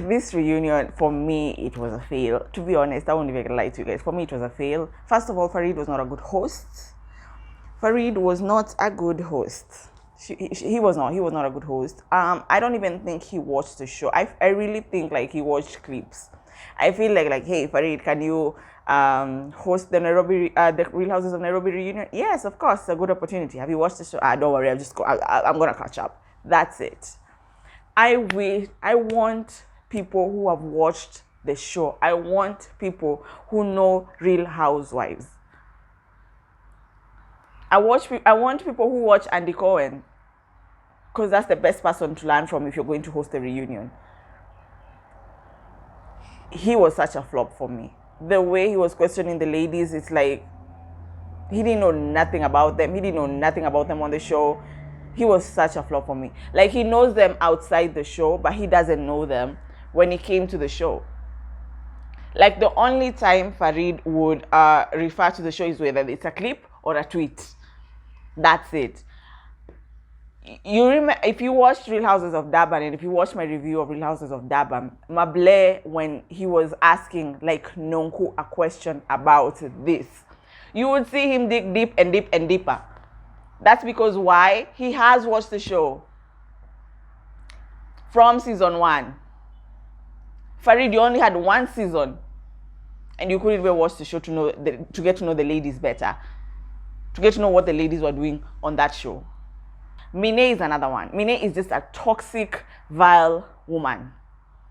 this reunion, for me, it was a fail. To be honest, I won't even lie to you guys. For me, it was a fail. First of all, Farid was not a good host. Farid was not a good host. He was not a good host. I don't even think he watched the show. I really think like he watched clips. I feel like hey Farid, can you host the the Real Houses of Nairobi reunion? Yes, of course, it's a good opportunity. Have you watched the show? Don't worry, I'm gonna catch up. That's it. I want people who have watched the show. I want people who know Real Housewives. I want people who watch Andy Cohen, because that's the best person to learn from if you're going to host a reunion. He was such a flop for me. The way he was questioning the ladies, it's like he didn't know nothing about them. He didn't know nothing about them on the show. He was such a flop for me. Like, he knows them outside the show, but he doesn't know them when he came to the show. Like, the only time Farid would refer to the show is whether it's a clip or a tweet. That's it. You remember, if you watched Real Houses of Durban, and if you watched my review of Real Houses of Durban, Mable, when he was asking like Nonku a question about this, you would see him dig deep and deep and deeper. That's because why? He has watched the show from season 1. Farid, you only had 1 season, and you couldn't even watch the show to get to know the ladies better, to get to know what the ladies were doing on that show. Minnie is another one. Minnie is just a toxic, vile woman.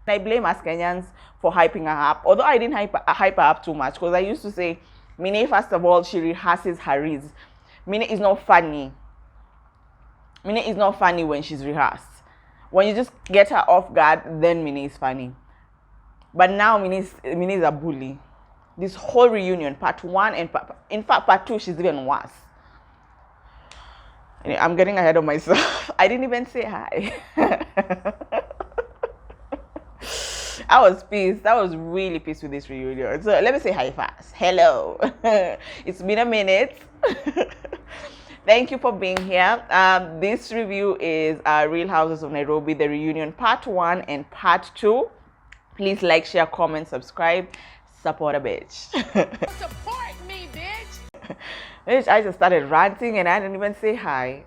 I blame us Kenyans for hyping her up, although I didn't hype her up too much, because I used to say, Minnie, first of all, she rehearses her reads. Minnie is not funny. Minnie is not funny when she's rehearsed. When you just get her off guard, then Minnie is funny. But now Minnie is a bully. This whole reunion, part 1 and in fact part 2, she's even worse. I'm getting ahead of myself. I didn't even say hi. I was pissed. I was really pissed with this reunion. So let me say hi fast. Hello. It's been a minute. Thank you for being here. This review is Real Houses of Nairobi, the reunion part 1 and part 2. Please like, share, comment, subscribe. Support a bitch. Support me, bitch. Bitch, I just started ranting and I didn't even say hi.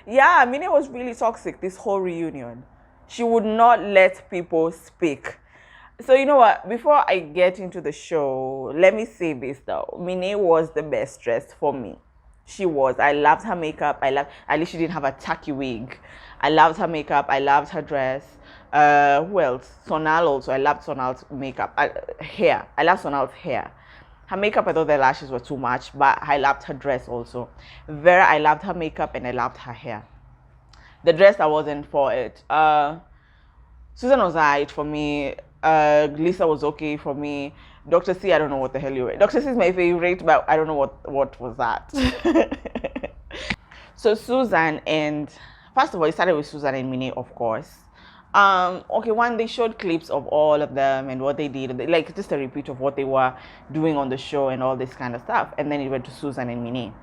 Yeah, Minnie was really toxic this whole reunion. She would not let people speak. So you know what? Before I get into the show, let me say this though. Minnie was the best dressed for me. She was. I loved her makeup. At least she didn't have a tacky wig. I loved her makeup. I loved her dress. Who else? Sonal also. I loved Sonal's makeup. Hair. I loved Sonal's hair. Her makeup, I thought the lashes were too much, but I loved her dress also. Vera, I loved her makeup and I loved her hair. The dress, I wasn't for it. Susan was alright for me. Lisa was okay for me. Dr. C, I don't know what the hell you were. Dr. C is my favorite, but I don't know what was that. So Susan and, first of all, it started with Susan and Minnie, of course. Okay, one, they showed clips of all of them and what they did, like just a repeat of what they were doing on the show and all this kind of stuff. And then it went to Susan and Minnie.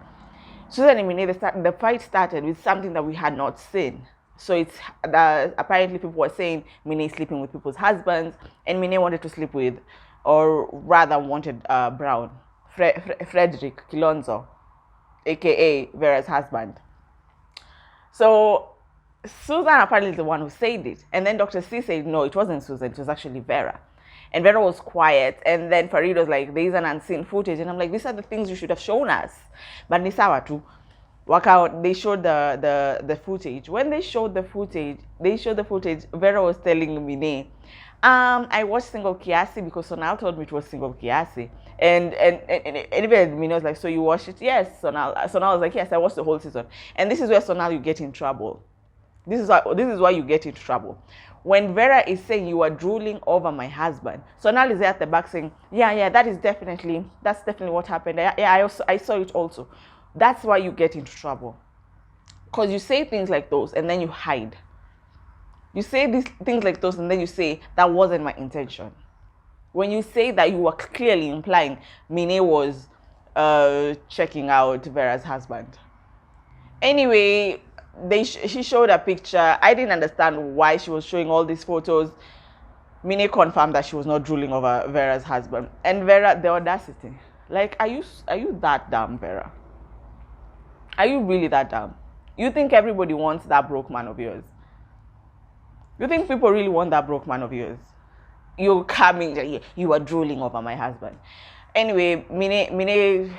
Susan and Minnie, the fight started with something that we had not seen. So it's apparently people were saying Minnie is sleeping with people's husbands, and Minnie wanted to sleep with, or rather wanted Brown, Frederick Kilonzo, aka Vera's husband. So Susan apparently is the one who said it, and then Dr. C said no, it wasn't Susan, it was actually Vera. And Vera was quiet, and then Farid was like, there is an unseen footage, and I'm like, these are the things you should have shown us. But ni sawa tu. They showed the footage. When they showed the footage, Vera was telling Minnie, I watched Single Kiasi because Sonal told me it was Single Kiasi. And even Minnie was like, so you watched it? Yes, Sonal. Sonal was like, yes, I watched the whole season. And this is where Sonal, you get in trouble. This is why you get into trouble. When Vera is saying you are drooling over my husband, Sonal is there at the back saying, yeah, that's definitely what happened. Yeah, I saw it also. That's why you get into trouble. Because you say things like those and then you hide. You say these things like those and then you say, that wasn't my intention. When you say that, you are clearly implying Minnie was checking out Vera's husband. Anyway, she showed a picture. I didn't understand why she was showing all these photos. Minnie confirmed that she was not drooling over Vera's husband. And Vera, the audacity. Like, are you that dumb, Vera? Are you really that dumb? You think everybody wants that broke man of yours? You think people really want that broke man of yours? You're coming, you are drooling over my husband. Anyway, Minnie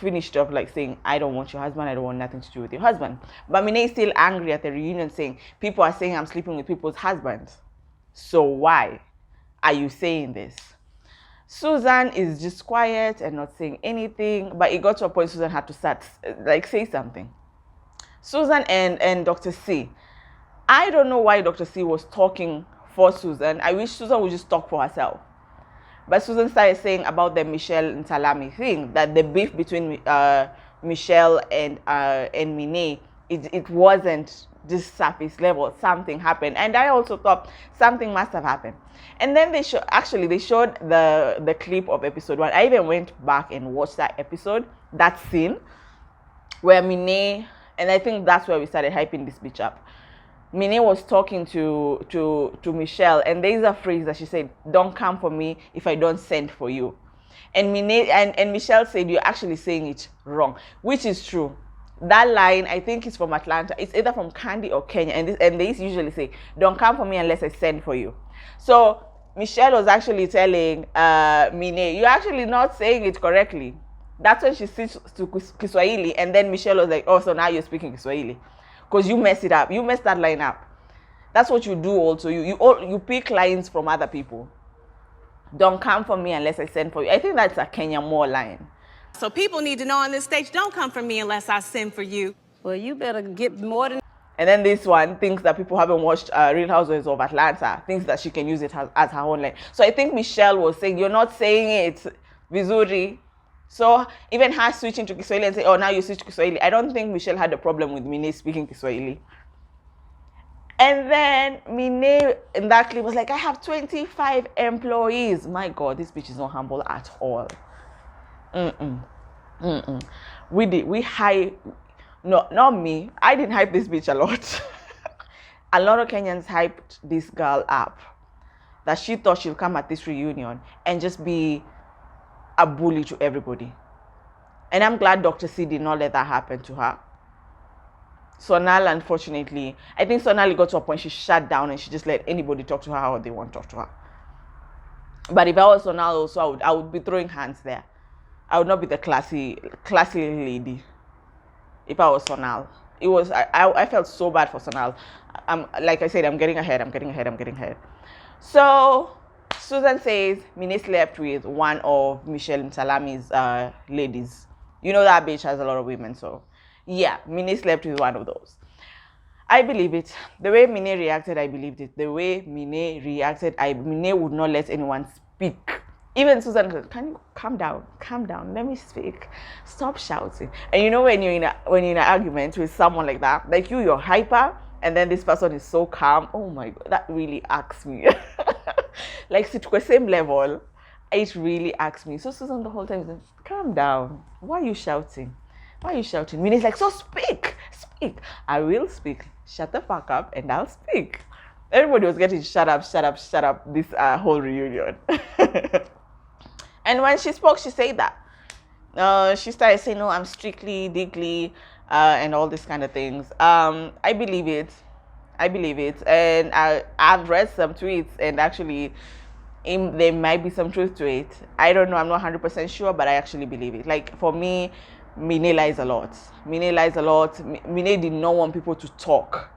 finished off like saying, I don't want your husband, I don't want nothing to do with your husband. But Minnie is still angry at the reunion, saying, people are saying I'm sleeping with people's husbands. So why are you saying this? Susan is just quiet and not saying anything, but it got to a point Susan had to start, like, say something. Susan and Dr. C. I don't know why Dr. C was talking for Susan. I wish Susan would just talk for herself. But Susan started saying about the Michelle and Salami thing, that the beef between Michelle and Minnie, it wasn't just surface level. Something happened. And I also thought something must have happened. And then they showed the clip of episode 1. I even went back and watched that episode, that scene, where Minnie, and I think that's where we started hyping this bitch up. Minnie was talking to Michelle, and there's a phrase that she said, don't come for me if I don't send for you. And Minnie and Michelle said, you're actually saying it wrong, which is true. That line, I think, is from Atlanta. It's either from Candy or Kenya, and they usually say, don't come for me unless I send for you. So Michelle was actually telling Minnie, you're actually not saying it correctly. That's when she switched to Kiswahili, and then Michelle was like, oh, so now you're speaking Kiswahili. Because you messed it up. You messed that line up. That's what you do also. You pick lines from other people. Don't come for me unless I send for you. I think that's a Kenya Moore line. So people need to know on this stage, don't come for me unless I send for you. Well, you better get more than... And then this one thinks that people haven't watched Real Housewives of Atlanta, thinks that she can use it as her own line. So I think Michelle was saying, you're not saying it, Vizuri. So even her switching to Kiswahili and saying, oh, now you switch to Kiswahili. I don't think Michelle had a problem with Minnie speaking Kiswahili. And then Minnie in that clip was like, I have 25 employees. My God, this bitch is not humble at all. No, not me. I didn't hype this bitch a lot. A lot of Kenyans hyped this girl up. That she thought she'll come at this reunion and just be a bully to everybody. And I'm glad Dr. C did not let that happen to her. Sonal, unfortunately, I think Sonal got to a point she shut down and she just let anybody talk to her how they want to talk to her. But if I was Sonal also, I would be throwing hands there. I would not be the classy lady if I was Sonal. I felt so bad for Sonal. Like I said, I'm getting ahead. So Susan says Minnie slept with one of Michelle and Salami's ladies. You know that bitch has a lot of women, so yeah, Minnie slept with one of those. I believe it. The way Minnie reacted, I believed it. The way Minnie reacted, Minnie would not let anyone speak. Even Susan goes, can you calm down? Calm down. Let me speak. Stop shouting. And you know when you're in an argument with someone like that, like you're hyper, and then this person is so calm. Oh my God, that really irks me. Like to the same level, it really irks me. So Susan the whole time says, calm down. Why are you shouting? Why are you shouting? Minnie's like, so speak. I will speak. Shut the fuck up and I'll speak. Everybody was getting shut up this whole reunion. And when she spoke, she said that. She started saying, no, I'm strictly, diggly, and all these kind of things. I believe it. And I've read some tweets, and actually, there might be some truth to it. I don't know. I'm not 100% sure, but I actually believe it. Like, for me, Minnie lies a lot. Minnie did not want people to talk.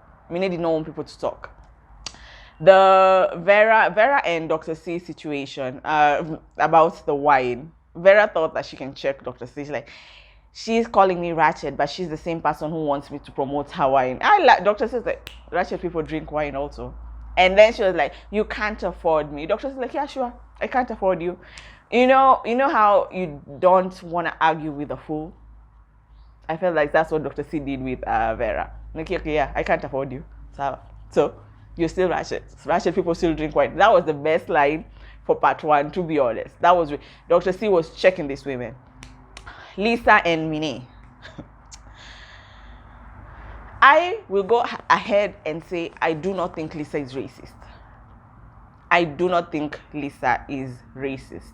The Vera and Dr. C situation about the wine. Vera thought that she can check Dr. C. She's like, she's calling me ratchet, but she's the same person who wants me to promote her wine. Dr. C's like, ratchet people drink wine also. And then she was like, you can't afford me. Dr. C's like, yeah, sure, I can't afford you. You know how you don't want to argue with a fool? I felt like that's what Dr. C did with Vera. Like, okay, yeah, I can't afford you. So you're still ratchet. Ratchet people still drink wine. That was the best line for part 1, to be honest. That was Dr. C was checking these women. Lisa and Minnie. I will go ahead and say I do not think Lisa is racist. I do not think Lisa is racist.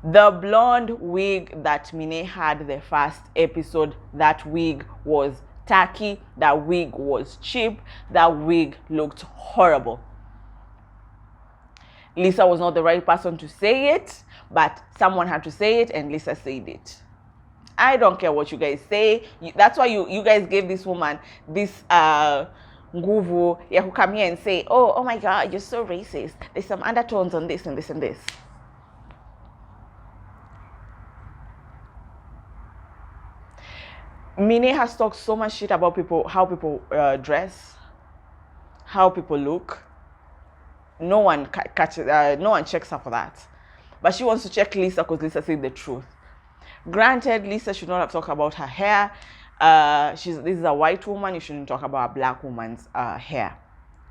The blonde wig that Minnie had the first episode, that wig was tacky, that wig was cheap, that wig looked horrible. Lisa was not the right person to say it, but someone had to say it, and Lisa said it. I don't care what you guys say. That's why you guys gave this woman this nguvu ya who come here and say, oh my God, you're so racist. There's some undertones on this and this and this. Minnie has talked so much shit about people, how people dress, how people look. No one no one checks her for that, but she wants to check Lisa because Lisa said the truth. Granted, Lisa should not have talked about her hair. This is a white woman. You shouldn't talk about a black woman's hair.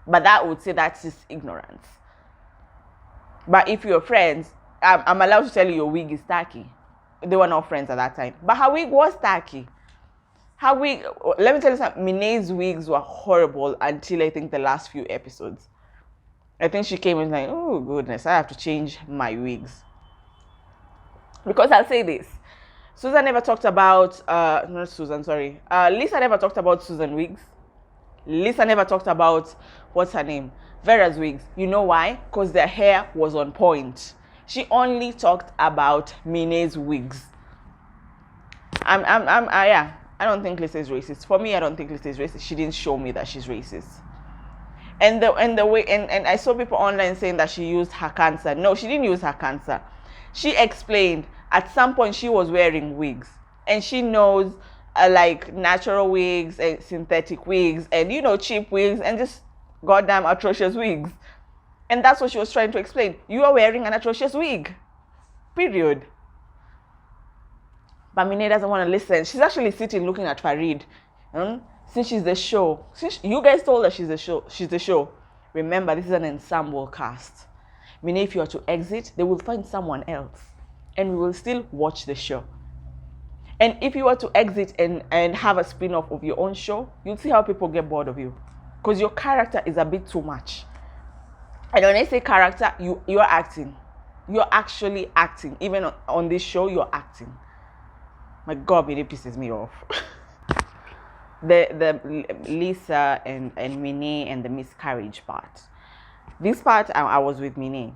But that would say that's just ignorance. But if you're friends, I'm allowed to tell you your wig is tacky. They were not friends at that time, but her wig was tacky. Her wig, let me tell you something, Minnie's wigs were horrible until I think the last few episodes. I think she came and was like, oh goodness, I have to change my wigs. Because I'll say this, Susan never talked about, not Susan, sorry. Lisa never talked about Susan wigs. Lisa never talked about, what's her name? Vera's wigs. You know why? Because their hair was on point. She only talked about Minnie's wigs. Yeah, I don't think Lisa is racist. For me, I don't think Lisa is racist. She didn't show me that she's racist. And I saw people online saying that she used her cancer. No, she didn't use her cancer. She explained at some point she was wearing wigs, and she knows like natural wigs and synthetic wigs and cheap wigs and just goddamn atrocious wigs. And that's what she was trying to explain. You are wearing an atrocious wig. Period. But Minnie doesn't want to listen. She's actually sitting looking at Farid. Since she's the show, since you guys told her she's the show, remember this is an ensemble cast. Meaning if you are to exit, they will find someone else, and we will still watch the show. And if you were to exit and have a spin-off of your own show, you'll see how people get bored of you, because your character is a bit too much. And when I say character, you're acting. You're actually acting. Even on this show, you're acting. My God, it pisses me off. the Lisa and Minnie and the miscarriage part. This part, I was with Minnie.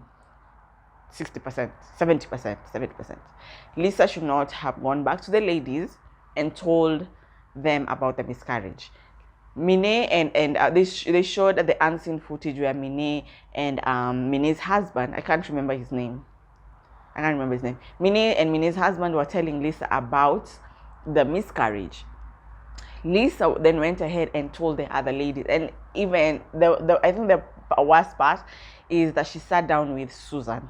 60%, 70%, 70%. Lisa should not have gone back to the ladies and told them about the miscarriage. Minnie and they showed the unseen footage where Minnie and Minnie's husband, I can't remember his name. Minnie and Minnie's husband were telling Lisa about the miscarriage. Lisa then went ahead and told the other ladies, and even I think the worst part is that she sat down with Susan,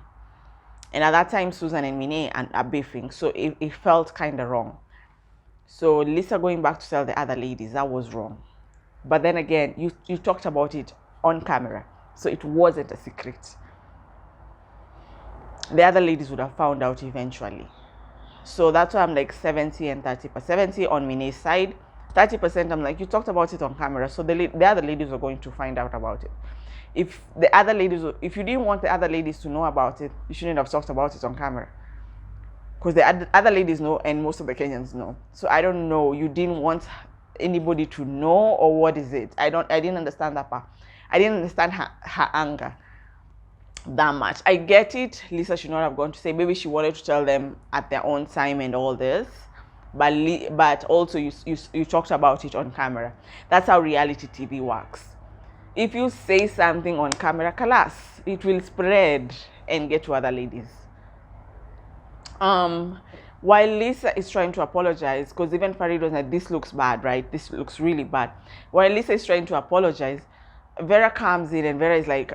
and at that time Susan and Minnie are beefing, so it felt kind of wrong. So Lisa going back to tell the other ladies, that was wrong. But then again, you talked about it on camera, so it wasn't a secret. The other ladies would have found out eventually. So that's why I'm like 70 and 30%. 70 on Minnie's side, 30% I'm like, you talked about it on camera, so the other ladies are going to find out about it. If you didn't want the other ladies to know about it, you shouldn't have talked about it on camera, because the other ladies know, and most of the Kenyans know. So I don't know, you didn't want anybody to know, or what is it? I didn't understand that part. I didn't understand her anger that much. I get it, Lisa should not have gone to say, maybe she wanted to tell them at their own time and all this, but also you talked about it on camera. That's how reality TV works. If you say something on camera, kalas, it will spread and get to other ladies. While Lisa is trying to apologize, because even Farid was like, this looks bad, right? This looks really bad. While Lisa is trying to apologize, Vera comes in, and Vera is like,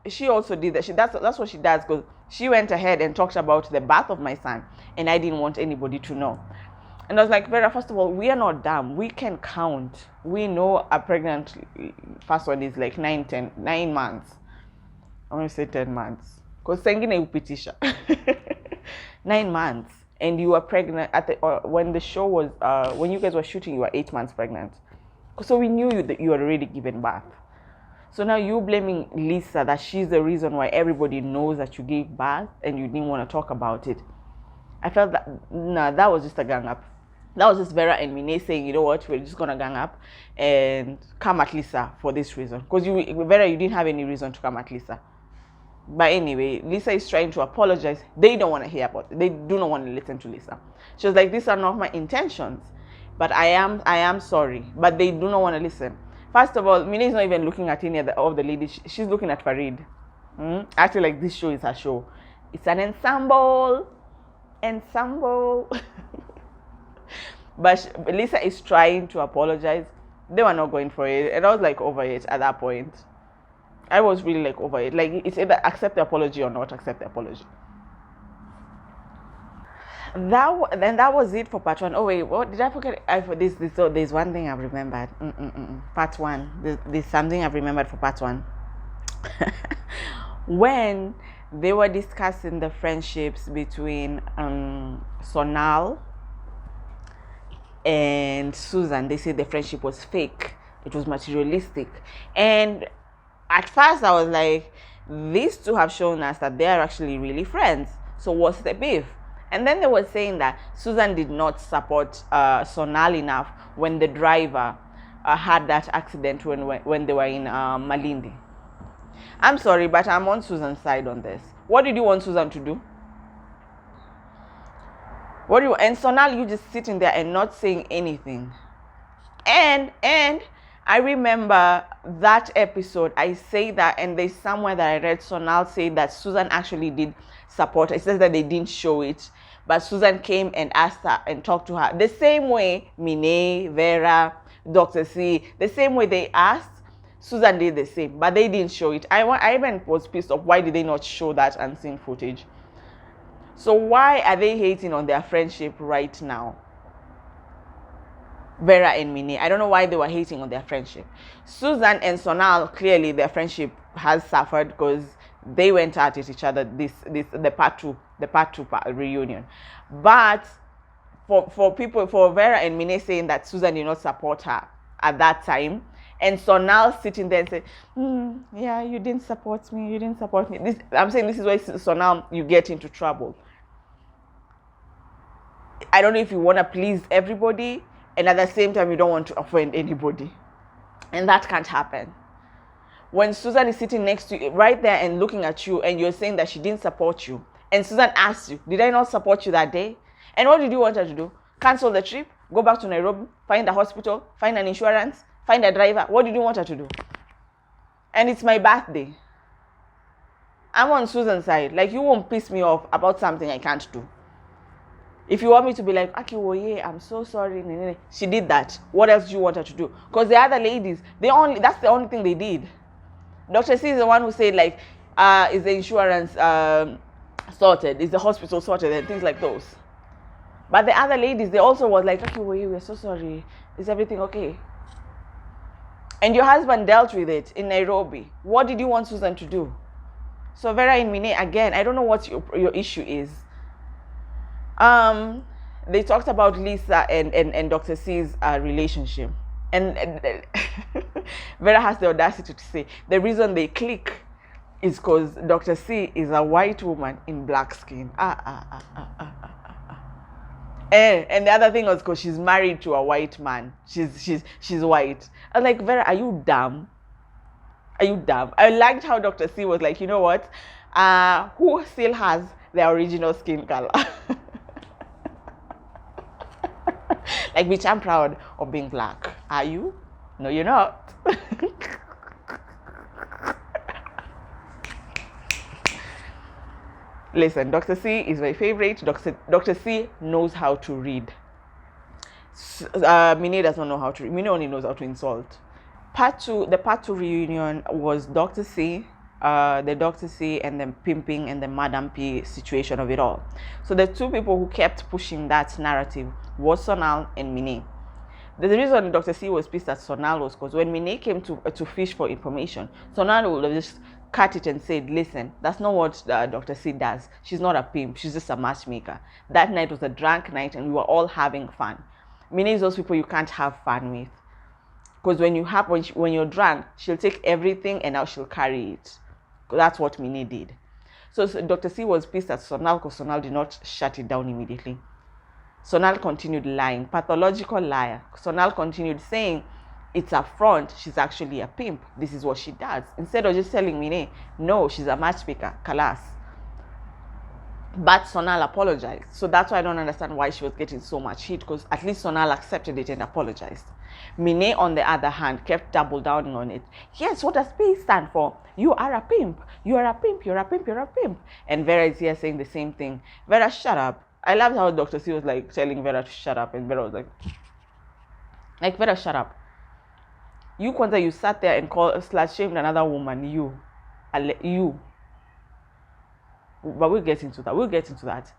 she also did that. That's what she does, because she went ahead and talked about the birth of my son, and I didn't want anybody to know. And I was like, Vera, first of all, we are not dumb. We can count. We know a pregnant first one is like 9 months. I'm going to say 10 months. Because sengine upitisha. 9 months. And you were pregnant when the show was, when you guys were shooting, you were 8 months pregnant. So we knew that you had already given birth. So now you blaming Lisa that she's the reason why everybody knows that you gave birth and you didn't want to talk about it. I felt that, nah, that was just a gang up. That was just Vera and Minnie saying, you know what, we're just gonna gang up and come at Lisa for this reason. Because Vera, you didn't have any reason to come at Lisa. But anyway, Lisa is trying to apologize. They don't want to hear about it. They do not want to listen to Lisa. She was like, these are not my intentions, but I am sorry. But they do not want to listen. First of all, Minnie is not even looking at any of the ladies. She's looking at Farid. Acting like this show is her show. It's an ensemble. But Lisa is trying to apologize. They were not going for it. And I was like over it at that point. I was really like over it. Like, it's either accept the apology or not accept the apology. That was it for part one. Oh wait, what did I forget? So there's one thing I've remembered. Part one. There's something I've remembered for part one. When they were discussing the friendships between Sonal and Susan, they said the friendship was fake. It was materialistic. And at first I was like, these two have shown us that they are actually really friends. So what's the beef? And then they were saying that Susan did not support Sonal enough when the driver had that accident when they were in Malindi. I'm sorry, but I'm on Susan's side on this. What did you want Susan to do? And Sonal, you just sitting there and not saying anything. And I remember that episode, I say that, and there's somewhere that I read Sonal say that Susan actually did support her. It says that they didn't show it, but Susan came and asked her and talked to her. The same way Minnie, Vera, Dr. C, the same way they asked, Susan did the same, but they didn't show it. I even was pissed off. Why did they not show that unseen footage? So why are they hating on their friendship right now? Vera and Minnie. I don't know why they were hating on their friendship. Susan and Sonal, clearly their friendship has suffered because they went at each other the part two reunion. But for Vera and Minnie saying that Susan did not support her at that time, and Sonal sitting there and saying, yeah, you didn't support me. I'm saying this is why Sonal, you get into trouble. I don't know if you want to please everybody, and at the same time, you don't want to offend anybody. And that can't happen. When Susan is sitting next to you, right there and looking at you, and you're saying that she didn't support you, and Susan asks you, did I not support you that day? And what did you want her to do? Cancel the trip? Go back to Nairobi? Find a hospital? Find an insurance? Find a driver? What did you want her to do? And it's my birthday. I'm on Susan's side. Like, you won't piss me off about something I can't do. If you want me to be like, Akiwoye, I'm so sorry. She did that. What else do you want her to do? Because the other ladies, that's the only thing they did. Dr. C is the one who said, like, is the insurance sorted? Is the hospital sorted? And things like those. But the other ladies, they also was like, Akiwoye, we're so sorry. Is everything okay? And your husband dealt with it in Nairobi. What did you want Susan to do? So Vera and Minnie, again, I don't know what your issue is. They talked about Lisa and Dr. C's relationship, and Vera has the audacity to say the reason they click is because Dr. C is a white woman in black skin. And the other thing was because she's married to a white man. She's white. I was like, Vera, are you dumb? I liked how Dr. C was like, you know what? Who still has their original skin color? Like, bitch, I'm proud of being black. Are you? No, you're not. Listen, Dr. C is my favorite. Dr. C knows how to read. Minnie does not know how to read. Minnie only knows how to insult. The part two reunion was Dr. C, the Dr. C and the pimping and the Madam P situation of it all. So the two people who kept pushing that narrative was Sonal and Minnie. The reason Dr. C was pissed at Sonal was because when Minnie came to fish for information, Sonal would have just cut it and said, listen, that's not what Dr. C does. She's not a pimp. She's just a matchmaker. That night was a drunk night and we were all having fun. Minnie is those people you can't have fun with. Because when you're drunk, she'll take everything and now she'll carry it. That's what Minnie did. So Dr. C was pissed at Sonal because Sonal did not shut it down immediately. Sonal continued lying, pathological liar. Sonal continued saying it's a front, she's actually a pimp. This is what she does. Instead of just telling Minnie, no, she's a matchmaker, kalas. But Sonal apologized. So that's why I don't understand why she was getting so much heat, because at least Sonal accepted it and apologized. Minnie, on the other hand, kept double downing on it. Yes, what does P stand for? You are a pimp. You are a pimp. You're a pimp. You're a pimp. And Vera is here saying the same thing. Vera, shut up. I loved how Dr. C was like telling Vera to shut up, and Vera was like Vera, shut up. You, Kwanzaa, you sat there and shamed another woman. You. But we'll get into that.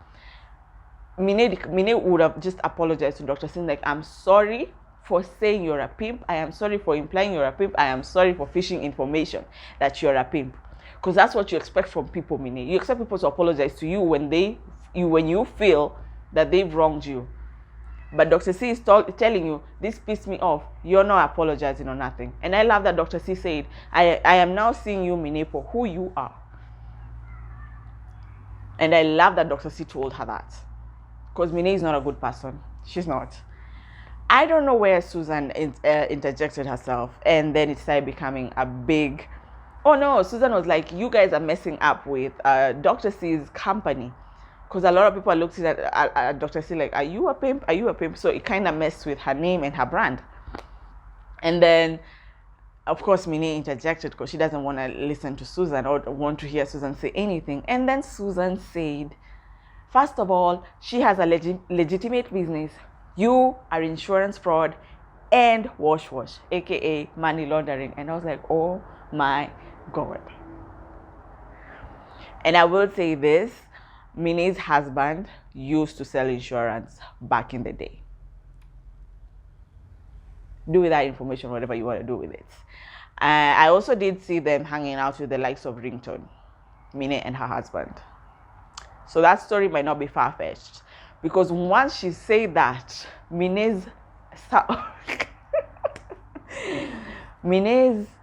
Minnie would have just apologized to Dr. C, like, I'm sorry for saying you're a pimp. I am sorry for implying you're a pimp. I am sorry for fishing information that you're a pimp. Because that's what you expect from people, Minnie. You expect people to apologize to you when you feel that they've wronged you. But Dr. C is telling you, this pissed me off. You're not apologizing or nothing. And I love that Dr. C said, I am now seeing you, Minnie, for who you are. And I love that Dr. C told her that. Because Minnie is not a good person. She's not. I don't know where Susan interjected herself. And then it started becoming a big... Oh no, Susan was like, you guys are messing up with Dr. C's company. Because a lot of people are looking at Dr. C like, are you a pimp? Are you a pimp? So it kind of messed with her name and her brand. And then, of course, Minnie interjected because she doesn't want to listen to Susan or want to hear Susan say anything. And then Susan said, first of all, she has a legitimate business. You are insurance fraud and wash, aka money laundering. And I was like, oh my God. And I will say this, Minnie's husband used to sell insurance back in the day. Do with that information whatever you want to do with it. I also did see them hanging out with the likes of Ringtone, Minnie and her husband. So that story might not be far-fetched. Because once she said that, Minnie's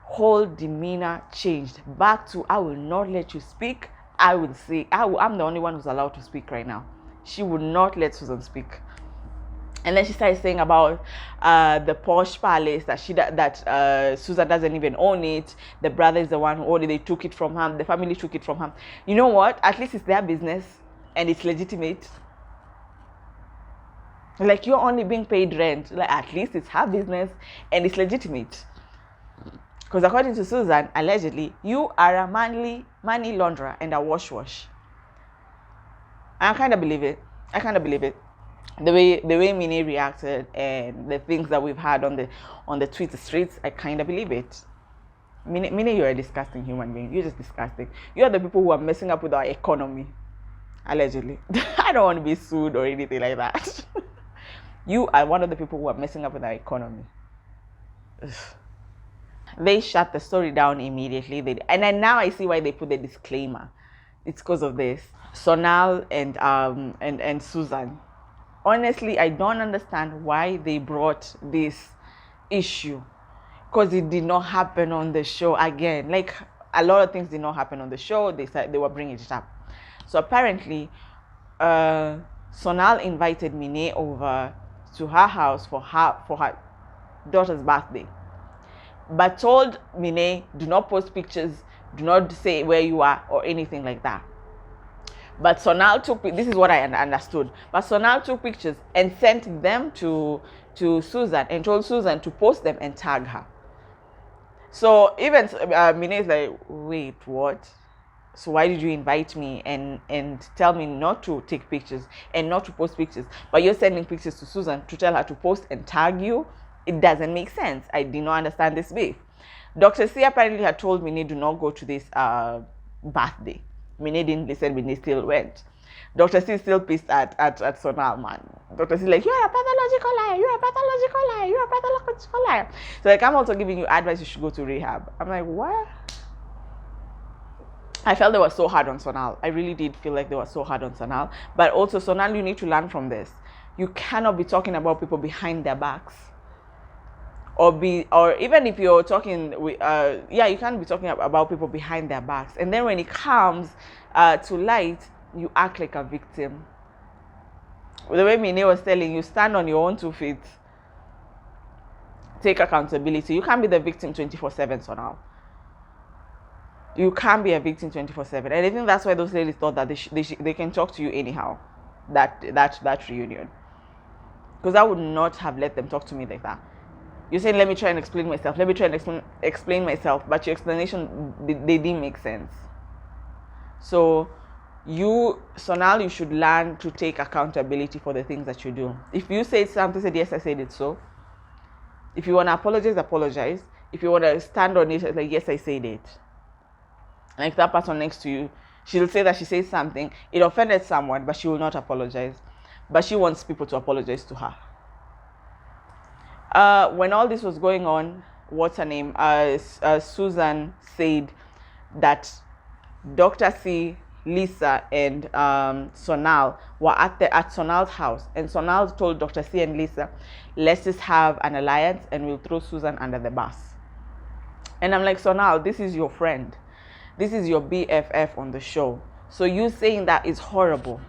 whole demeanor changed back to, I will not let you speak. I will say, I'm the only one who's allowed to speak right now. She would not let Susan speak. And then she started saying about the posh palace that Susan doesn't even own it. The brother is the one who owned it. They took it from him. The family took it from him. You know what? At least it's their business and it's legitimate. Like, you're only being paid rent. Like, at least it's her business and it's legitimate. Because according to Susan, allegedly, you are a money launderer and a wash. I kind of believe it. The way Minnie reacted and the things that we've had on the Twitter streets, I kind of believe it. Minnie, you're a disgusting human being. You're just disgusting. You're the people who are messing up with our economy. Allegedly. I don't want to be sued or anything like that. You are one of the people who are messing up with our economy. Ugh. They shut the story down immediately. And now I see why they put the disclaimer. It's because of this. Sonal and Susan. Honestly, I don't understand why they brought this issue. Because it did not happen on the show again. Like, a lot of things did not happen on the show. They said they were bringing it up. So apparently, Sonal invited Minnie over to her house for her daughter's birthday. But told Minnie, do not post pictures, do not say where you are or anything like that. But Sonal this is what I understood. But Sonal took pictures and sent them to Susan and told Susan to post them and tag her. So even Minnie is like, wait, what? So why did you invite me and tell me not to take pictures and not to post pictures? But you're sending pictures to Susan to tell her to post and tag you? It doesn't make sense. I did not understand this beef. Dr. C apparently had told Minnie do not go to this birthday. Minnie didn't listen. Minnie still went. Dr. C is still pissed at Sonal, man. Dr. C is like, you're a pathological liar. You're a pathological liar. You're a pathological liar. So like, I'm also giving you advice. You should go to rehab. I'm like, what? I felt they were so hard on Sonal. I really did feel like they were so hard on Sonal. But also, Sonal, you need to learn from this. You cannot be talking about people behind their backs. or even if you're talking with you can't be talking about people behind their backs, and then when it comes to light, you act like a victim. The way Minnie was telling you, stand on your own 2 feet, take accountability. You can't be the victim 24/7. So now you can't be a victim 24/7, and I think that's why those ladies thought that they can talk to you anyhow, that reunion, because I would not have let them talk to me like that. You're saying, let me try and explain myself, explain myself, but your explanation, they didn't make sense. So Sonal, you should learn to take accountability for the things that you do. If you say something, said yes, I said it so. If you want to apologize, apologize. If you want to stand on it, like, yes, I said it. Like that person next to you, she'll say that she said something, it offended someone, but she will not apologize. But she wants people to apologize to her. When all this was going on, what's her name? Susan said that Dr. C, Lisa, and Sonal were at Sonal's house, and Sonal told Dr. C and Lisa, let's just have an alliance and we'll throw Susan under the bus. And I'm like, Sonal, this is your friend. This is your BFF on the show. So you saying that is horrible.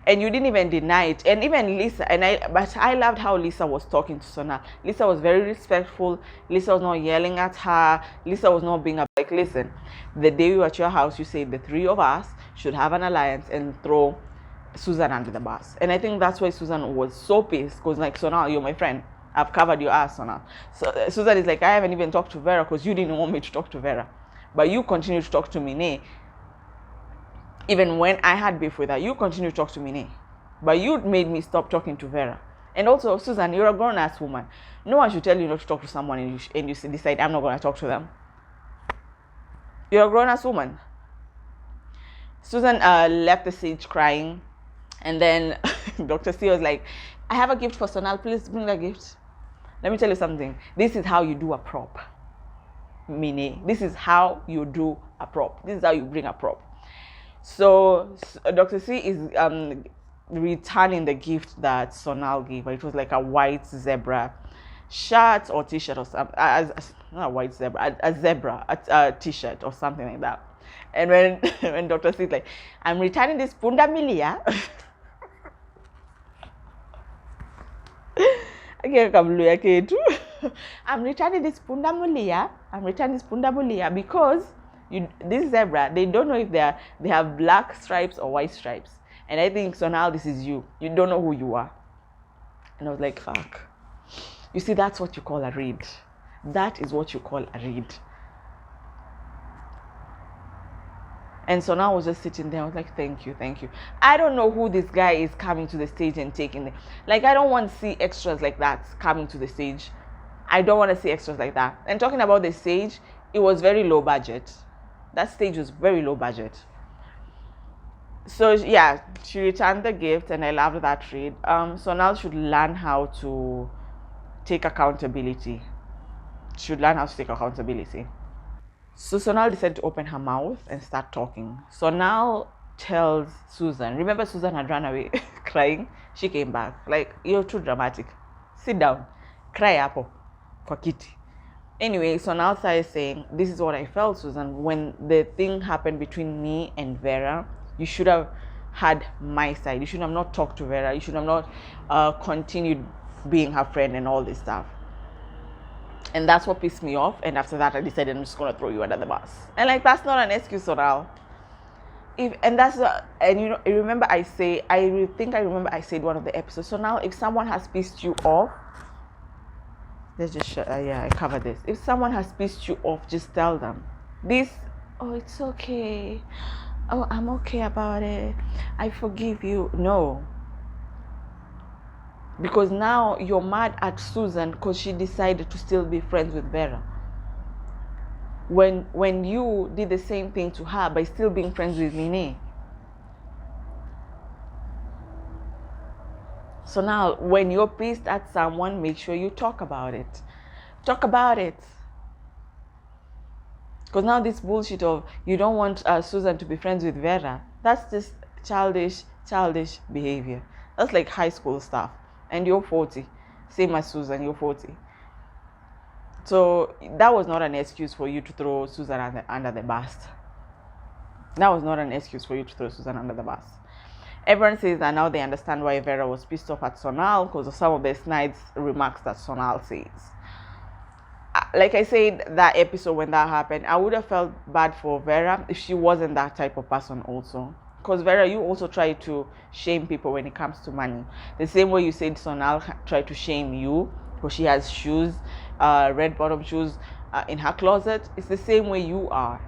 And you didn't even deny it. And even Lisa, but I loved how Lisa was talking to Sonal. Lisa was very respectful. Lisa was not yelling at her. Lisa was not being like, listen, the day we were at your house, you said the three of us should have an alliance and throw Susan under the bus. And I think that's why Susan was so pissed, because like, Sonal, you're my friend. I've covered your ass, Sonal. So Susan is like, I haven't even talked to Vera because you didn't want me to talk to Vera. But you continue to talk to Minnie. Even when I had beef with her, you continue to talk to Minnie. But you made me stop talking to Vera. And also, Susan, you're a grown-ass woman. No one should tell you not to talk to someone and you decide, I'm not going to talk to them. You're a grown-ass woman. Susan left the stage crying. And then Dr. C was like, I have a gift for Sonal. Please bring the gift. Let me tell you something. This is how you do a prop. Minnie. This is how you do a prop. This is how you bring a prop. So Dr. C is returning the gift that Sonal gave her. It was like a white zebra shirt or t-shirt or something. Not a white zebra, a zebra, a t-shirt or something like that. And when Dr. C is like, I'm returning this punda milia. I'm returning this punda mulia. I'm returning this punda mulia because this zebra, they don't know if they have black stripes or white stripes. And I think, so now this is you. You don't know who you are. And I was like, fuck. You see, that's what you call a read. That is what you call a read. And so now I was just sitting there. I was like, thank you, thank you. I don't know who this guy is coming to the stage and taking it. Like, I don't want to see extras like that coming to the stage. I don't want to see extras like that. And talking about the stage, it was very low budget. That stage was very low budget. So yeah, she returned the gift and I loved that read. So now should learn how to take accountability. Should learn how to take accountability. So Sonal decided to open her mouth and start talking. Sonal tells Susan, remember Susan had run away crying? She came back. Like, you're too dramatic. Sit down. Cry apple. Kwa kiti. Anyway, Sonal started saying, this is what I felt, Susan. When the thing happened between me and Vera, you should have had my side. You should have not talked to Vera. You should have not continued being her friend and all this stuff. And that's what pissed me off. And after that, I decided I'm just going to throw you under the bus. And like, that's not an excuse, Sonal. And you know, I remember I said one of the episodes. So now if someone has pissed you off, let's just I cover this. If someone has pissed you off, just tell them. Oh, it's okay. Oh, I'm okay about it. I forgive you. No. Because now you're mad at Susan because she decided to still be friends with Vera. When you did the same thing to her by still being friends with Minnie. So now when you're pissed at someone, make sure you talk about it. Talk about it. Because now this bullshit of you don't want Susan to be friends with Vera, that's just childish behavior. That's like high school stuff. And you're 40. Same as Susan, you're 40. So that was not an excuse for you to throw Susan under the bus. That was not an excuse for you to throw Susan under the bus. Everyone says that now they understand why Vera was pissed off at Sonal because of some of the snide remarks that Sonal says. Like I said, that episode when that happened, I would have felt bad for Vera if she wasn't that type of person also. Because Vera, you also try to shame people when it comes to money. The same way you said Sonal tried to shame you because she has shoes, red bottom shoes in her closet. It's the same way you are.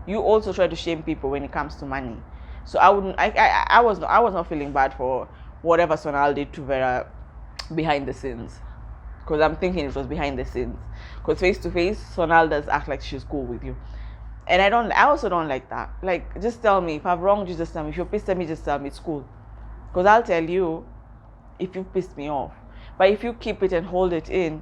You also try to shame people when it comes to money. So I was not feeling bad for whatever Sonal did to Vera behind the scenes, because I'm thinking it was behind the scenes. Because face to face, Sonal does act like she's cool with you, and I also don't like that. Like, just tell me if I've wronged you. Just tell me. If you're pissed at me, just tell me. It's cool, because I'll tell you if you pissed me off. But if you keep it and hold it in,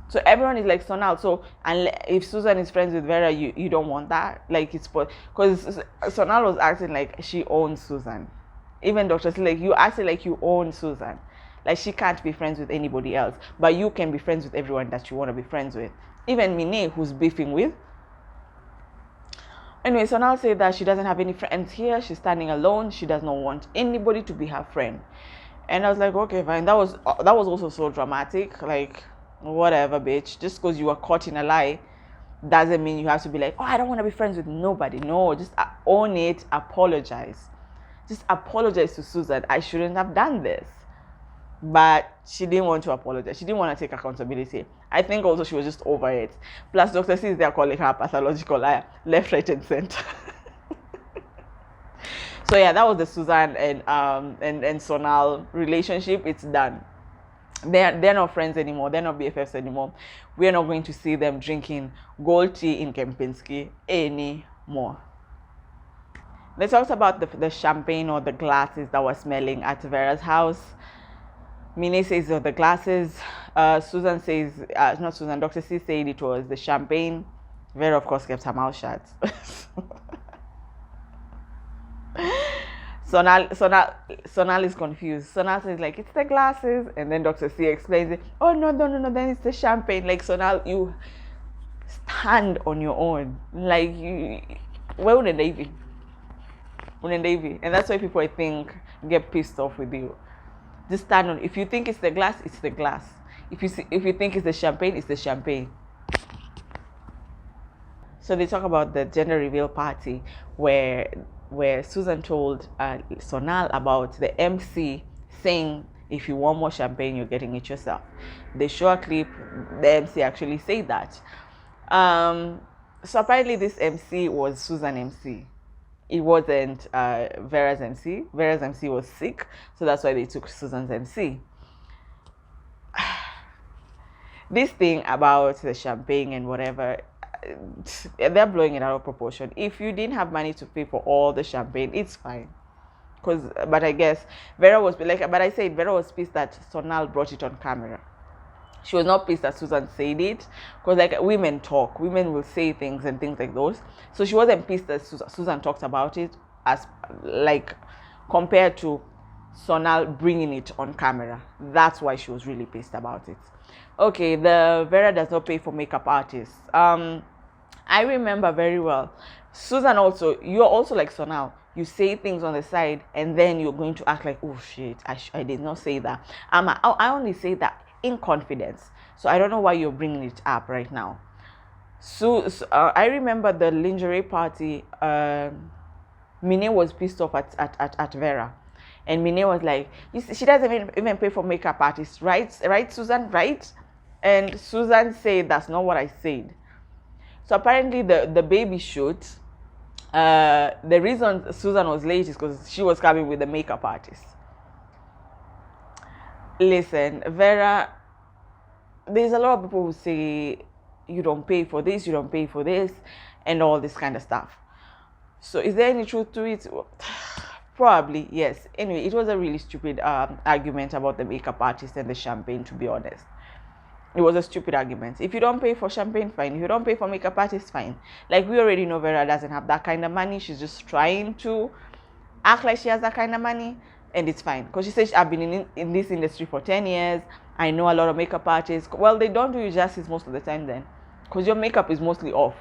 so everyone is like Sonal. So, and if Susan is friends with Vera, you don't want that. Like, it's because Sonal was acting like she owns Susan. Even Dr. C, like, you acted like you own Susan. Like, she can't be friends with anybody else, but you can be friends with everyone that you want to be friends with. Even Minnie, who's beefing with. Anyway, Sonal said that she doesn't have any friends here. She's standing alone. She does not want anybody to be her friend. And I was like, okay, fine. That was also so dramatic. Like, whatever, bitch. Just because you are caught in a lie doesn't mean you have to be like, oh, I don't want to be friends with nobody. No, just own it. Apologize. Just apologize to Susan. I shouldn't have done this. But she didn't want to apologize. She didn't want to take accountability. I think also she was just over it. Plus, Dr. C is there calling her a pathological liar, left, right, and center. So yeah, that was the Susan and Sonal relationship. It's done. They're not friends anymore. They're not BFFs anymore. We're not going to see them drinking gold tea in Kempinski anymore. They talked about the champagne or the glasses that were smelling at Vera's house. Minnie says the glasses. Susan says, not Susan, Dr. C said it was the champagne. Vera, of course, kept her mouth shut. Sonal is confused. Sonal says, like, it's the glasses. And then Dr. C explains it. Oh, no, then it's the champagne. Like, Sonal, you stand on your own. Like, we're in the Navy. And that's why people, I think, get pissed off with you. Just stand on. If you think it's the glass, it's the glass. If you think it's the champagne, it's the champagne. So they talk about the gender reveal party where Susan told Sonal about the MC saying, if you want more champagne, you're getting it yourself. They show a clip. The MC actually said that. So apparently this MC was Susan MC. It wasn't Vera's MC. Vera's MC was sick, so that's why they took Susan's MC. This thing about the champagne and whatever, they're blowing it out of proportion. If you didn't have money to pay for all the champagne, it's fine. But I guess Vera was like, but I said Vera was pissed that Sonal brought it on camera. She was not pissed that Susan said it, because like women talk, women will say things and things like those. So she wasn't pissed that Susan talked about it, as like compared to Sonal bringing it on camera. That's why she was really pissed about it. Okay, the Vera does not pay for makeup artists. I remember very well. Susan also, you're also like Sonal. You say things on the side and then you're going to act like, oh shit, I did not say that. I only say that in confidence. So I don't know why you're bringing it up right now. So I remember the lingerie party. Minnie was pissed off at Vera. And Minnie was like, she doesn't even pay for makeup artists, right, Susan, right? And Susan said, that's not what I said. So apparently the baby shoot, the reason Susan was late is because she was coming with the makeup artist. Listen, Vera, there's a lot of people who say you don't pay for this, you don't pay for this, and all this kind of stuff. So is there any truth to it? Probably, yes. Anyway, it was a really stupid argument about the makeup artist and the champagne, to be honest. It was a stupid argument. If you don't pay for champagne, fine. If you don't pay for makeup artists, fine. Like, we already know Vera doesn't have that kind of money. She's just trying to act like she has that kind of money. and it's fine. Because she says, I've been in this industry for 10 years. I know a lot of makeup artists. Well, they don't do you justice most of the time then, because your makeup is mostly off.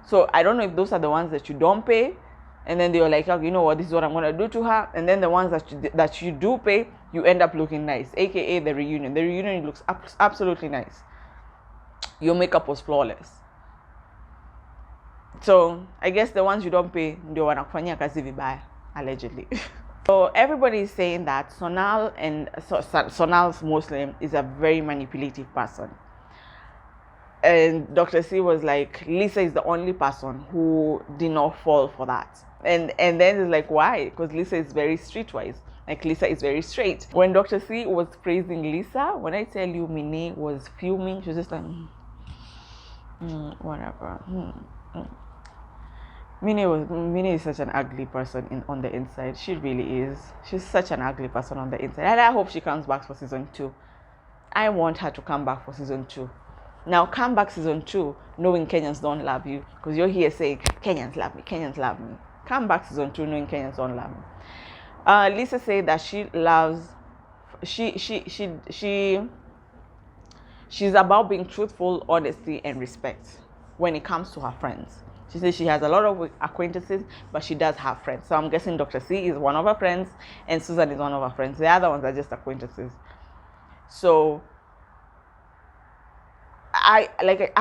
So I don't know if those are the ones that you don't pay, and then they were like, oh, you know what, this is what I'm going to do to her. And then the ones that you do pay, you end up looking nice, aka the reunion. The reunion looks absolutely nice. Your makeup was flawless. So I guess the ones you don't pay, ndio wanakufanyia kazi vibaya, allegedly. So everybody is saying that Sonal's Muslim is a very manipulative person. And Dr. C was like, Lisa is the only person who did not fall for that. And then it's like, why? Because Lisa is very streetwise. Like, Lisa is very straight. When Dr. C was praising Lisa, when I tell you Minnie was fuming, she was just like, whatever. Minnie is such an ugly person on the inside. She really is. She's such an ugly person on the inside. And I hope she comes back for season 2. I want her to come back for season 2. Now come back season 2 knowing Kenyans don't love you, because you're here saying Kenyans love me, Kenyans love me. Come back season 2 knowing Kenyans don't love me. Lisa said that she's about being truthful, honesty, and respect when it comes to her friends. She says she has a lot of acquaintances, but she does have friends. So I'm guessing Dr. C is one of her friends and Susan is one of her friends. The other ones are just acquaintances. So I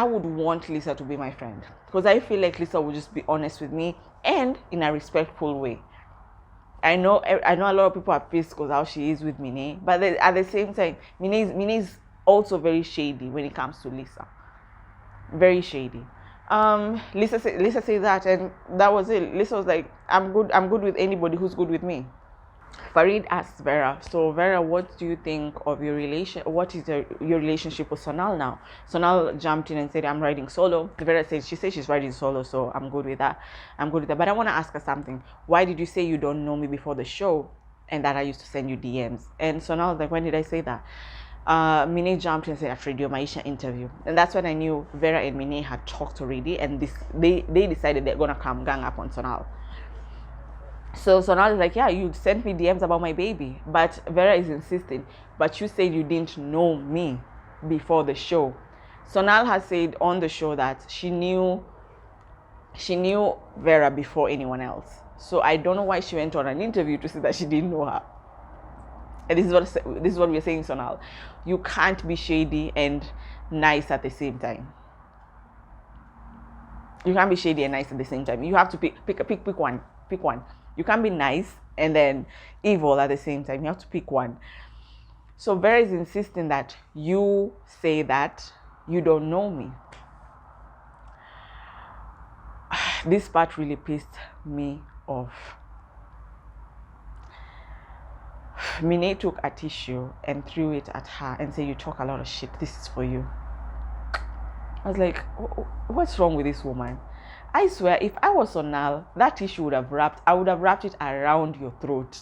would want Lisa to be my friend, because I feel like Lisa would just be honest with me and in a respectful way. I know a lot of people are pissed because how she is with Minnie, but at the same time, Minnie is also very shady when it comes to Lisa. Very shady. Lisa said that, and that was it. Lisa was like, I'm good with anybody who's good with me. Farid asked Vera, so Vera, what do you think of your relation? What is your relationship with Sonal now? Sonal jumped in and said, I'm riding solo. Vera said, she says she's riding solo, so I'm good with that. But I want to ask her something. Why did you say you don't know me before the show and that I used to send you DMs? And Sonal was like, when did I say that? Minnie jumped in and said, at Radio Maisha interview. And that's when I knew Vera and Minnie had talked already, and they decided they're going to come gang up on Sonal. So Sonal is like, yeah, you sent me DMs about my baby. But Vera is insisting, but you said you didn't know me before the show. Sonal has said on the show that she knew Vera before anyone else. So I don't know why she went on an interview to say that she didn't know her. And this is what we're saying, Sonal. You can't be shady and nice at the same time. You can't be shady and nice at the same time. You have to pick one. Pick one. You can't be nice and then evil at the same time. You have to pick one. So Vera is insisting that you say that you don't know me. This part really pissed me off. Minnie took a tissue and threw it at her and said, you talk a lot of shit. This is for you. I was like, what's wrong with this woman? I swear, if I was Sonal, that tissue I would have wrapped it around your throat.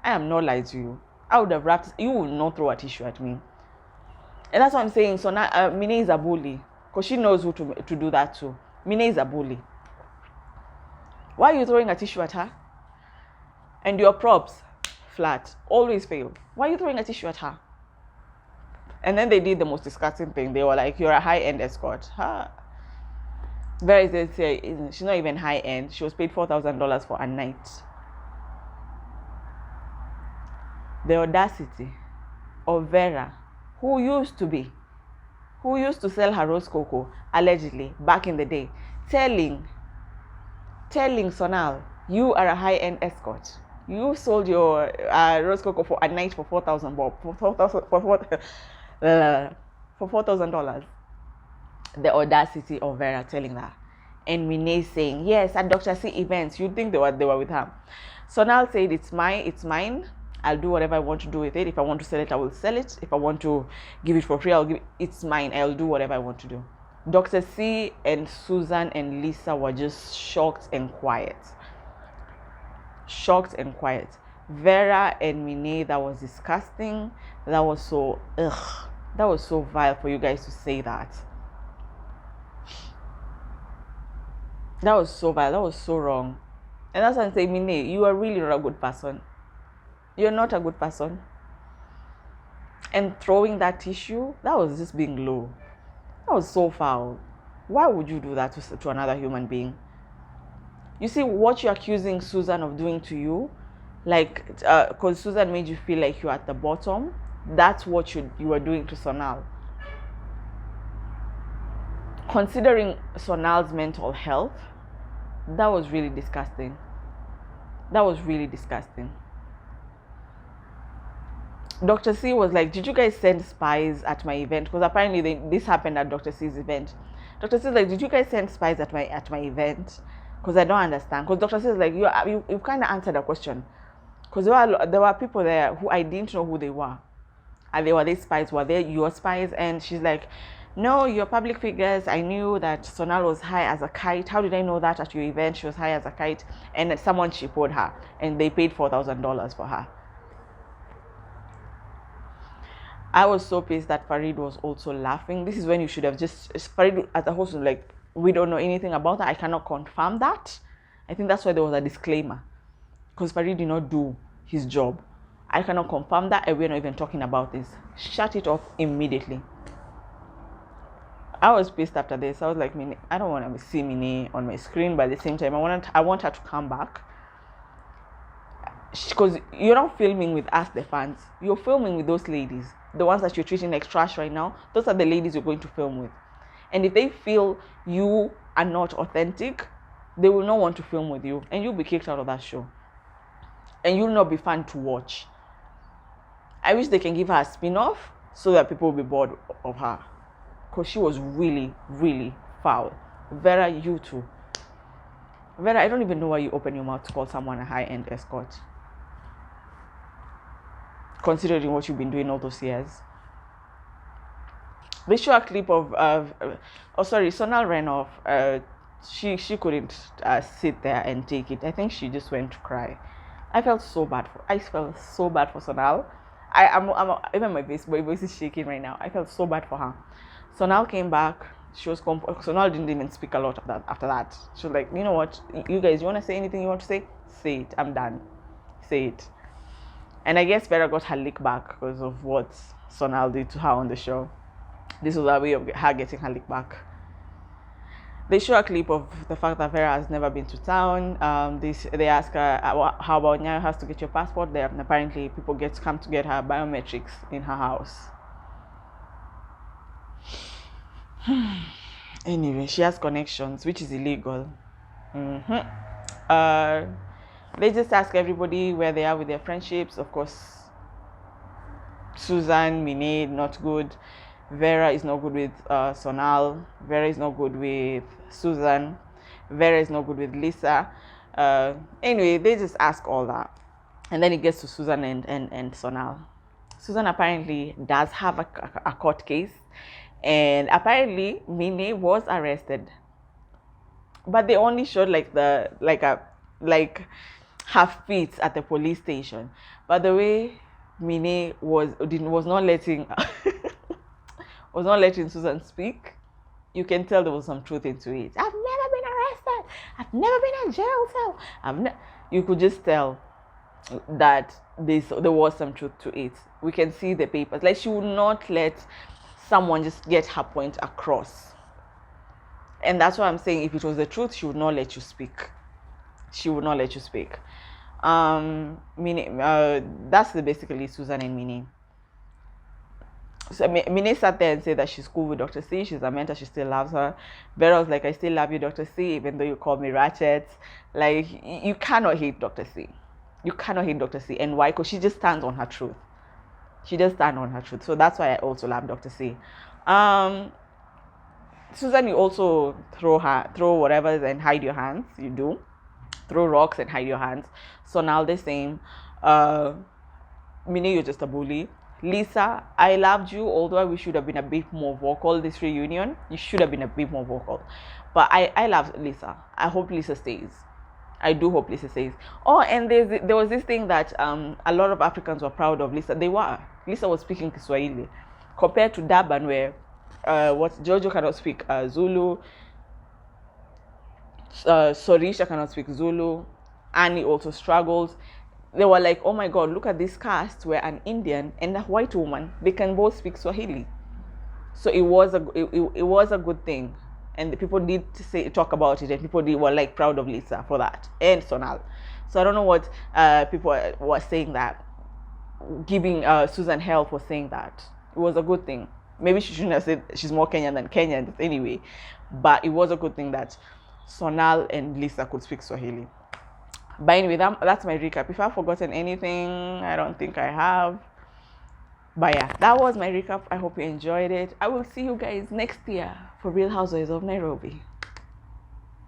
I am not lying to you. I would have wrapped it. You will not throw a tissue at me. And that's what I'm saying. Sonal, Minnie is a bully, because she knows who to do that to. Minnie is a bully. Why are you throwing a tissue at her? And your props, flat, always fail. Why are you throwing a tissue at her? And then they did the most disgusting thing. They were like, you're a high-end escort. Huh? Vera said she's not even high-end. She was paid $4,000 for a night. The audacity of Vera, who used to sell her rose cocoa, allegedly, back in the day, telling Sonal, you are a high-end escort. You sold your rose cocoa for a night for $4,000. The audacity of Vera telling that. And Minnie saying, yes, at Dr. C events, you'd think they were with her. Sonal said, it's mine. I'll do whatever I want to do with it. If I want to sell it, I will sell it. If I want to give it for free, I'll give it. It's mine. I'll do whatever I want to do. Dr. C and Susan and Lisa were just shocked and quiet. Shocked and quiet. Vera and Minnie, that was disgusting. That was so, that was so vile for you guys to say that. That was so bad. That was so wrong. And that's why I'm saying, Minnie, you are really not a good person. You're not a good person. And throwing that tissue, that was just being low. That was so foul. Why would you do that to another human being? You see what you're accusing Susan of doing to you, like, because Susan made you feel like you're at the bottom. That's what you were doing to Sonal. Considering Sonal's mental health, that was really disgusting. That was really disgusting. Dr. C was like, did you guys send spies at my event? Because apparently this happened at Dr. C's event. Dr. C is like, did you guys send spies at my event? Because I don't understand. Because Dr. C is like, you kind of answered a question. Because there were people there who I didn't know who they were. And they were these spies. Were they your spies? And she's like, no, you're public figures. I knew that Sonal was high as a kite. How did I know that at your event she was high as a kite? And someone cheapoed her. And they paid $4,000 for her. I was so pissed that Farid was also laughing. This is when you should have just, Farid as a host was like, we don't know anything about that. I cannot confirm that. I think that's why there was a disclaimer. Because Farid did not do his job. I cannot confirm that, and we're not even talking about this. Shut it off immediately. I was pissed after this. I was like, Minnie, I don't want to see Minnie on my screen, but at the same time, I want her to come back. Because you're not filming with us, the fans. You're filming with those ladies. The ones that you're treating like trash right now. Those are the ladies you're going to film with. And if they feel you are not authentic, they will not want to film with you. And you'll be kicked out of that show. And you'll not be fun to watch. I wish they can give her a spin-off so that people will be bored of her. Because she was really, really foul. Vera, you too. Vera, I don't even know why you open your mouth to call someone a high-end escort. Considering what you've been doing all those years. They show a clip of Sonal ran off. She couldn't sit there and take it. I think she just went to cry. I felt so bad for Sonal. Even my voice is shaking right now. I felt so bad for her. Sonal came back. She was Sonal didn't even speak a lot after that. She was like, you know what, you guys, you want to say anything you want to say? Say it. I'm done. Say it. And I guess Vera got her lick back because of what Sonal did to her on the show. This was a way of her getting her lick back. They show a clip of the fact that Vera has never been to town. They ask her, how about now? Has to get your passport there. And apparently people come to get her biometrics in her house. Anyway, she has connections, which is illegal. They just ask everybody where they are with their friendships. Of course, Susan, Minnie, not good. Vera is not good with Sonal. Vera is not good with Susan. Vera is not good with Lisa. Anyway, they just ask all that. And then it gets to Susan and Sonal. Susan apparently does have a court case. And apparently, Minnie was arrested. But they only showed her feet at the police station. But the way Minnie was not letting Susan speak, you can tell there was some truth into it. I've never been arrested. I've never been in jail cell. You could just tell that there was some truth to it. We can see the papers. Like, she would not let someone just get her point across. And that's why I'm saying, if it was the truth, she would not let you speak. She would not let you speak. Minnie, that's basically Susan and Minnie. So Minnie sat there and said that she's cool with Dr. C. She's a mentor. She still loves her. Vera was like, I still love you, Dr. C, even though you call me ratchet. Like, you cannot hate Dr. C. You cannot hate Dr. C. And why? Because she just stands on her truth. She just stands on her truth. So that's why I also love Dr. C. Susan, you also throw whatever and hide your hands. You do. Throw rocks and hide your hands. Sonal the same. Minnie, you're just a bully. Lisa, I loved you, although we should have been a bit more vocal this reunion. You should have been a bit more vocal. But I love Lisa. I hope Lisa stays. I do hope Lisa stays. Oh, and there was this thing that a lot of Africans were proud of Lisa. Lisa was speaking Kiswahili. Compared to Durban, where Jojo cannot speak Zulu. Sorisha cannot speak Zulu. Annie also struggles. they were like, oh my God, look at this cast where an Indian and a white woman, they can both speak Swahili. So it was a good thing, and the people did talk about it, and people were like proud of Lisa for that, and Sonal. So I don't know what people were saying, that giving Susan hell for saying that. It was a good thing. Maybe she shouldn't have said she's more Kenyan than Kenyans anyway, but it was a good thing that Sonal and Lisa could speak Swahili. But anyway, that's my recap. If I've forgotten anything, I don't think I have. But yeah, that was my recap. I hope you enjoyed it. I will see you guys next year for Real Housewives of Nairobi.